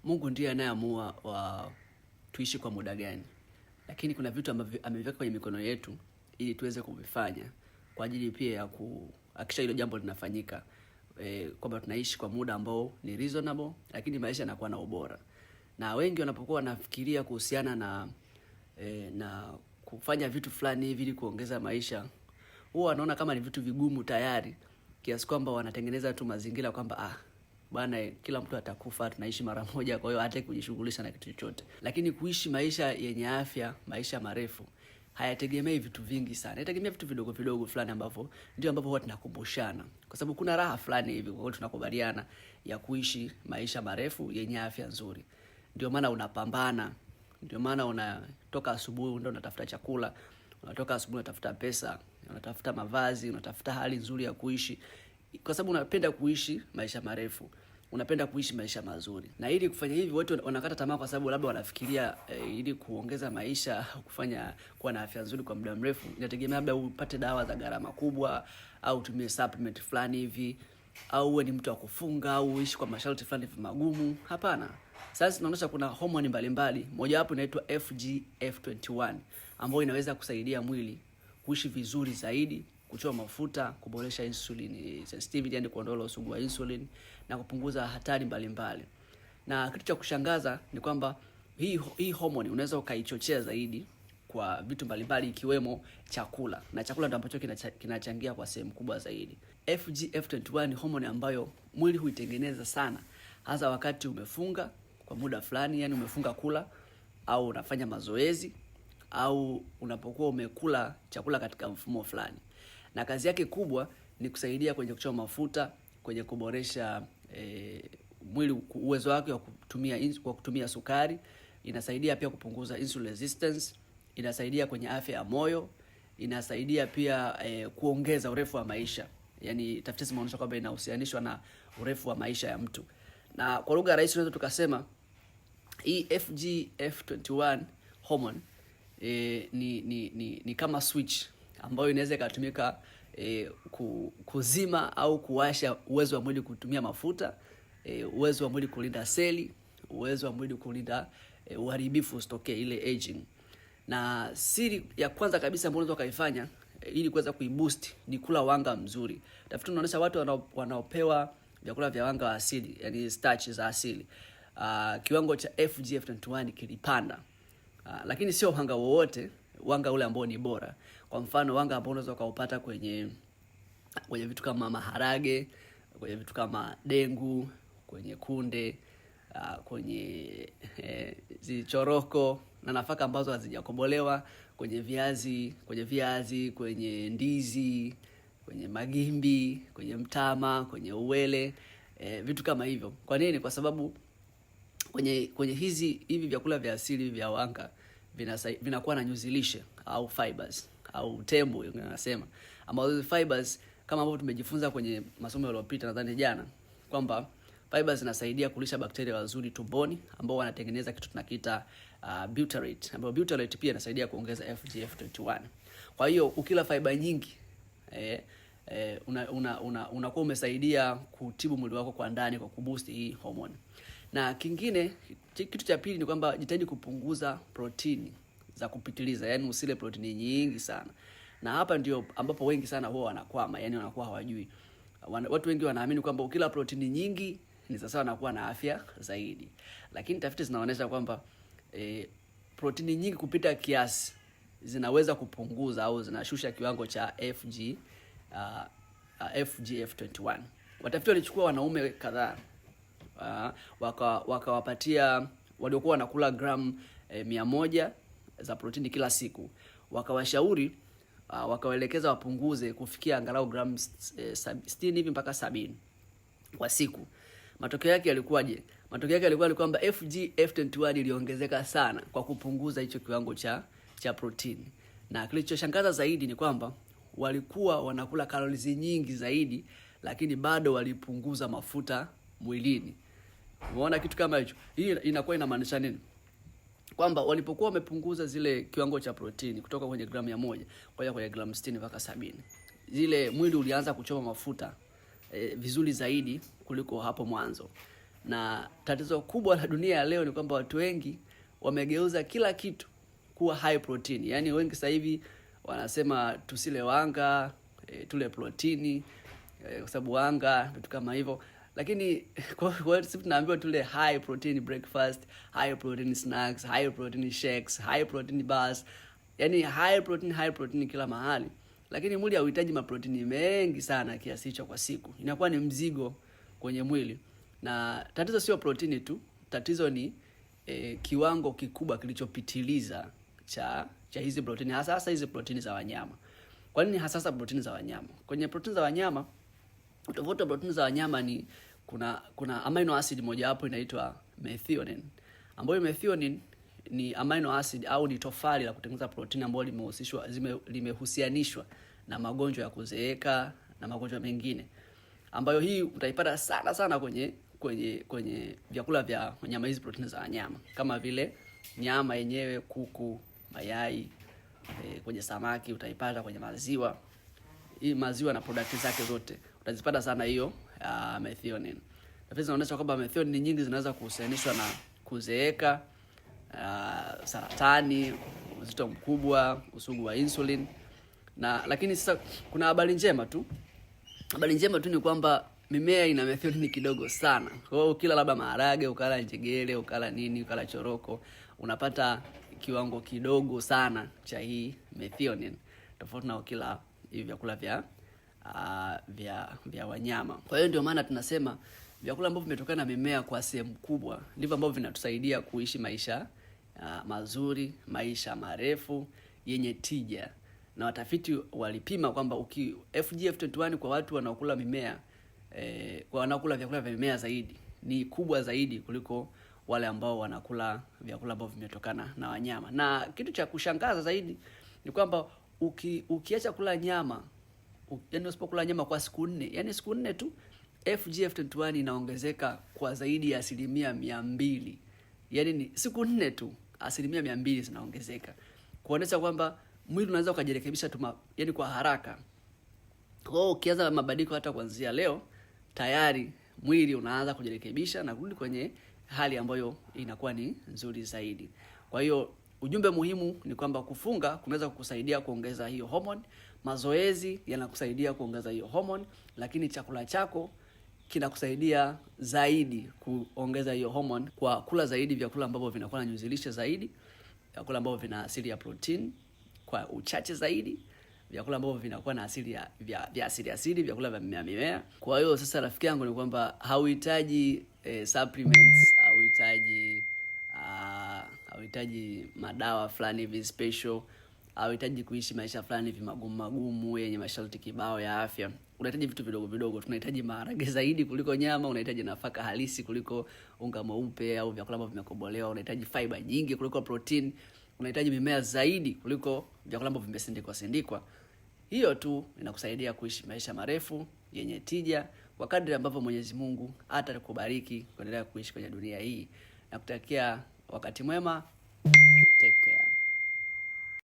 Mungu ndiye anayeamua tuishi kwa muda gani. Lakini kuna vitu ambavyo ameviweka kwenye mikono yetu ili tuweze kuvifanya kwa ajili pia ya kuhakikisha hilo jambo linafanyika. Kwamba tunaishi kwa muda ambao ni reasonable, lakini maisha yanakuwa na ubora. Na wengi wanapokuwa wanafikiria kuhusiana na kufanya vitu fulani hivi ili kuongeza maisha, huwa wanaona kama ni vitu vigumu tayari, kiasi kwamba wanatengeneza tu mazingira kwamba bwana, kila mtu atakufa, tunaishi mara moja, kwa hiyo hataki kujishughulisha na kitu chochote. Lakini kuishi maisha yenye afya, maisha marefu, hayategemei vitu vingi sana. Inategemea vitu vidogo vidogo fulani ambavyo ndio ambavyo huwa tunakumbushana. Kwa sababu kuna raha fulani hivi, kwa hiyo tunakubaliana ya kuishi maisha marefu yenye afya nzuri. Ndio maana unapambana. Ndio maana unatoka asubuhi ndio unatafuta chakula, unatoka asubuhi unatafuta pesa, unatafuta mavazi, unatafuta hali nzuri ya kuishi, kwa sababu unapenda kuishi maisha marefu, unapenda kuishi maisha mazuri. Na ili kufanya hivi watu wanakata tamaa kwa sababu labda wanafikiria ili kuongeza maisha, kufanya kuwa na afya nzuri kwa muda mrefu, inategemea labda upate dawa za gharama kubwa, au utumie supplement fulani hivi, au uwe ni mtu wa kufunga, au uishi kwa masharti fulani magumu. Hapana. Sasa tunaonyesha kuna homoni mbalimbali, moja wapo inaitwa FGF21 ambayo inaweza kusaidia mwili kuishi vizuri zaidi, kutoa mafuta, kuboresha insulin sensitivity, yani kuondoa usugu wa insulin na kupunguza hatari mbalimbali. Na kitu cha kushangaza ni kwamba hii homoni unaweza ukaichochea zaidi kwa vitu mbalimbali ikiwemo chakula. Na chakula ndio ambacho kinachangia kwa sehemu kubwa zaidi. FGF21 ni homoni ambayo mwili huitengeneza sana hasa wakati umefunga kwa muda fulani, yani umefunga kula au unafanya mazoezi au unapokuwa umekula chakula katika mfumo fulani. Na kazi yake kubwa ni kusaidia kwenye kutoa mafuta, kwenye kuboresha mwili uwezo wake wa kutumia sukari, inasaidia pia kupunguza insulin resistance, inasaidia kwenye afya ya moyo, inasaidia pia kuongeza urefu wa maisha. Yani tafiti zimeonyesha kwamba inahusianishwa na urefu wa maisha ya mtu. Na kwa lugha rahisi tunaweza tukasema hii FGF21 hormone ni kama switch ambayo inaweza ikatumika kuzima au kuwasha uwezo wa mwili kutumia mafuta, uwezo wa mwili kulinda seli, uwezo wa mwili kulinda uharibifu usitokee, ile aging. Na siri ya kwanza kabisa ambayo unaweza kaifanya ili kuweza kuiboost ni kula wanga mzuri. Tafiti tunaonyesha watu wanaopewa vyakula vya wanga wa asili, yani starch za asili, kiwango cha FGF21 kilipanda. Lakini sio wanga wowote, wanga ule ambao ni bora. Kwa mfano wanga ambao unaweza kaupata kwenye vitu kama maharage, kwenye vitu kama dengu, kwenye kunde, kwenye zichoroko na nafaka ambazo hazijakobolewa, kwenye viazi, kwenye ndizi, kwenye magimbi, kwenye mtama, kwenye uwele, vitu kama hivyo. Kwa nini? Kwa sababu kwenye hivi vyakula vya asili vya wanga vinakuwa na nyuzi lishe au fibers au tembo unasema, ambazo fibers kama ambavyo tumejifunza kwenye masomo yaliyopita nadhani jana, kwamba fibers zinasaidia kulisha bakteria wazuri tumboni ambao wanatengeneza kitu tunakiita butyrate, ambapo butyrate pia inasaidia kuongeza FGF21. Kwa hiyo ukila fiber nyingi unakuwa umesaidia kutibu mwili wako kwa ndani kwa kuboost hii hormone. Na kingine, kitu cha pili ni kwamba jitahidi kupunguza protini za kupitiliza, yani usile protini nyingi sana. Na hapa ndio ambapo wengi sana huwa wanakwama, yani wanakuwa hawajui. Watu wengi wanaamini kwamba ukila protini nyingi ni sawa na kuwa na afya zaidi. Lakini tafiti zinaonyesha kwamba protini nyingi kupita kiasi zinaweza kupunguza au zinashusha kiwango cha FGF21. Watafiti walichukua wanaume kadhaa, wakawapatia waliokuwa wanakula gramu 100 za protini kila siku, wakawashauri wakawaelekeza wapunguze kufikia angalau gramu 60 hivi mpaka 70 kwa siku. Matokeo yake yalikuwaje? Matokeo yake yalikuwa ni kwamba FGF21 iliongezeka sana kwa kupunguza hicho kiwango cha protini. Na kilichoshangaza zaidi ni kwamba walikuwa wanakula calories nyingi zaidi, lakini bado walipunguza mafuta mwilini. Umeona kitu kama hicho? Hii inakuwa inamaanisha nini? Kwamba walipokuwa wamepunguza zile kiwango cha protini kutoka kwenye gramu 100 kwa kwenye gramu 60 mpaka 70, zile mwili ulianza kuchoma mafuta vizuri zaidi kuliko hapo mwanzo. Na tatizo kubwa la dunia ya leo ni kwamba watu wengi wamegeuza kila kitu kuwa high protein. Yaani wengi sasa hivi wanasema tusile wanga, tule protini, kwa sababu wanga vitu kama hivyo. Lakini kwa sisi tunaambiwa tule high protein breakfast, high protein snacks, high protein shakes, high protein bars. Yaani high protein kila mahali. Lakini mwili hauhitaji maprotini mengi sana kiasi hicho kwa siku. Inakuwa ni mzigo kwenye mwili. Na tatizo sio protini tu, tatizo ni kiwango kikubwa kilichopitiliza cha hizi protini, hasa hizi protini za wanyama. Kwa nini hasa protini za wanyama? Kwenye protini za wanyama, tofauti wa protini za wanyama ni kuna amino acid moja hapo inaitwa methionine. Ambayo methionine ni amino acid au ni tofali la kutengeneza protini ambayo limehusianishwa na magonjwa ya kuzeeka na magonjwa mengine. Ambayo hii utaipata sana kwenye vyakula vya wanyama, hizi protini za wanyama. Kama vile nyama yenyewe, kuku, mayai, kwenye samaki utaipata, kwenye maziwa. Hii maziwa na product zake zote utazipata sana hiyo methionine. Tafiti zinaonyesha kwamba methionine nyingi zinaweza kuhusianishwa na kuzeeka, saratani, uzito mkubwa, usugu wa insulin. Lakini sasa kuna habari njema tu. Habari njema tu ni kwamba mimea ina methionine kidogo sana. Kwa hiyo ukila labda maharage, ukala njegele, ukala nini, ukala choroko, unapata kiwango kidogo sana cha hii methionine, tofauti na ukila hivi vyakula vya wanyama. Kwa hiyo ndio maana tunasema vyakula ambavyo vimetokana na mimea kwa sehemu kubwa ndivyo ambavyo vinatusaidia kuishi maisha mazuri, maisha marefu yenye tija. Na watafiti walipima kwamba FGF21 kwa watu wanaokula mimea, kwa wanaokula vyakula vya mimea zaidi ni kubwa zaidi kuliko wale ambao wanakula vyakula ambavyo vimetokana na wanyama. Na kitu cha kushangaza zaidi ni kwamba ukiacha kula nyama, yani usipokula nyama kwa siku 4, yani siku 4 tu, FGF21 inaongezeka kwa zaidi ya 200%. Yani ni siku 4 tu 200% zinaongezeka. Kuonesha kwamba mwili unaweza kujirekebisha tu yani kwa haraka. Kwa hiyo ukianza mabadiliko hata kuanzia leo, tayari mwili unaanza kujirekebisha na kurudi kwenye hali ambayo inakuwa ni nzuri zaidi. Kwa hiyo ujumbe muhimu ni kwamba kufunga kunaweza kukusaidia kuongeza hiyo hormone, mazoezi yanakusaidia kuongeza hiyo hormone, lakini chakula chako kinakusaidia zaidi kuongeza hiyo hormone kwa kula zaidi vyakula ambavyo vinakuwa na nyuzi lishe zaidi, vyakula ambavyo vina asili ya protein kwa uchache zaidi, vyakula ambavyo vinakuwa na asili ya asili, vyakula vya mimea. Kwa hiyo sasa rafiki yangu ni kwamba hauhitaji supplements, hauhitaji madawa fulani hivi special, hauhitaji kuishi maisha fulani hivi magumu yenye masharti kibao ya afya. Unahitaji vitu vidogo vidogo. Tunahitaji maharage zaidi kuliko nyama, unahitaji nafaka halisi kuliko unga mweupe au vyakula ambavyo vimekobolewa, unahitaji fiber nyingi kuliko protein, unahitaji mimea zaidi kuliko vyakula ambavyo vimesindikwa. Hiyo tu inakusaidia kuishi maisha marefu yenye tija kwa kadri ambavyo Mwenyezi Mungu atakubariki kuendelea kuishi kwenye dunia hii. Nakutakia wakati mwema.